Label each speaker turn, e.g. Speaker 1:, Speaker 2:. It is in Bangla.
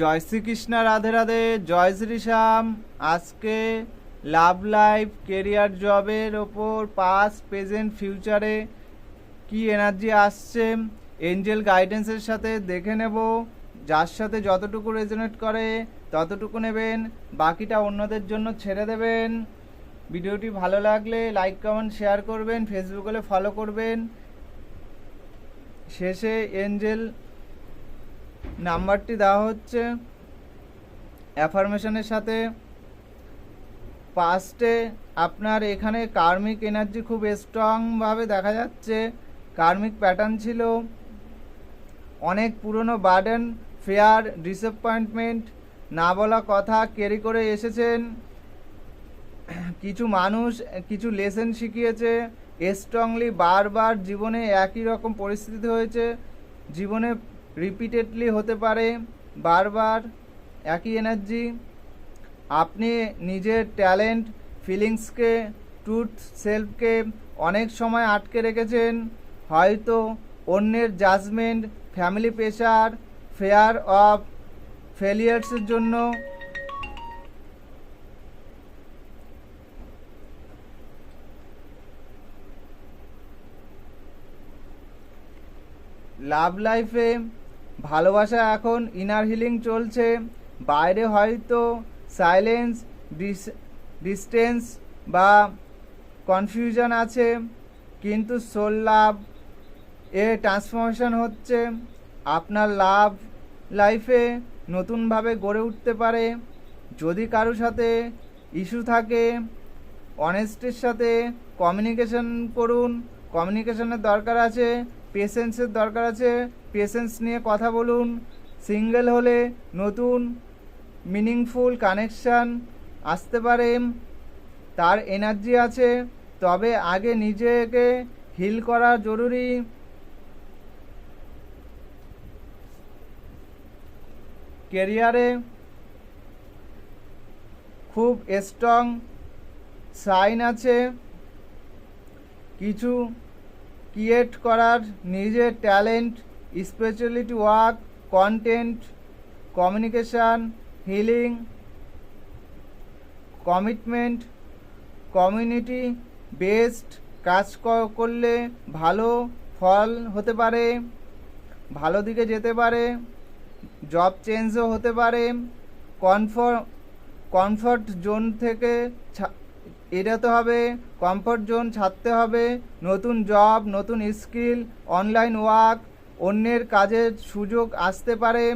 Speaker 1: জয় শ্রীকৃষ্ণ, রাধে রাধে, জয় শ্রী শ্যাম। আজকে লাভ লাইফ কেরিয়ার জবের ওপর পাস্ট প্রেজেন্ট ফিউচারে কি এনার্জি আসছে এঞ্জেল গাইডেন্সের সাথে দেখে নেব। যার সাথে যতটুকু রেজোনেট করে ততটুকু নেবেন, বাকিটা অন্যদের জন্য ছেড়ে দেবেন। ভিডিওটি ভালো লাগলে লাইক কমেন্ট শেয়ার করবেন, ফেসবুকে ফলো করবেন। শেষে এঞ্জেল নাম্বারটি দেওয়া হচ্ছে অ্যাফার্মেশনের সাথে। পাস্টে আপনার এখানে কার্মিক এনার্জি খুব স্ট্রংভাবে দেখা যাচ্ছে। কার্মিক প্যাটার্ন ছিল অনেক পুরনো বার্ডেন, ফেয়ার, ডিসঅ্যাপয়েন্টমেন্ট, না বলা কথা ক্যারি করে এসেছেন। কিছু মানুষ কিছু লেসন শিখিয়েছে স্ট্রংলি। বারবার জীবনে একই রকম পরিস্থিতি হয়েছে, জীবনে রিপিটেডলি হতে পারে বারবার একই এনার্জি। আপনি নিজের ট্যালেন্ট, ফিলিংসকে, ট্রুথ সেলফকে অনেক সময় আটকে রেখেছেন। হয়তো অন্যের judgement, family pressure, fear of ফেলিয়ার্সের জন্য। লাভ লাইফে ভালোবাসা এখন ইনার হিলিং চলছে। বাইরে হয়তো সাইলেন্স, ডিস্টেন্স বা কনফিউশন আছে, কিন্তু সোল লাভ এ ট্রান্সফরমেশন হচ্ছে। আপনার লাভ লাইফে নতুনভাবে গড়ে উঠতে পারে। যদি কারো সাথে ইস্যু থাকে, অনেস্টির সাথে কমিউনিকেশন করুন। কমিউনিকেশনের দরকার আছে, পেশেন্সের দরকার আছে, পেশেন্স নিয়ে কথা বলুন। সিঙ্গেল হলে নতুন মিনিংফুল কানেকশান আসতে পারে, তার এনার্জি আছে। তবে আগে নিজেকে হিল করা জরুরি। ক্যারিয়ারে খুব স্ট্রং সাইন আছে। কিছু ক্রিয়েট করার, নিজের talent, speciality work, content, communication, healing, commitment, community based কাজ করলে ভালো ফল হতে পারে, ভালো দিকে যেতে পারে। জব চেঞ্জও হতে পারে। কমফর্ট জোন থেকে এড়াতে হবে, কমফর্ট জোন ছাড়তে হবে। নতুন জব, নতুন স্কিল, অনলাইন ওয়ার্ক, অন্যের কাজের সুযোগ আসতে পারে।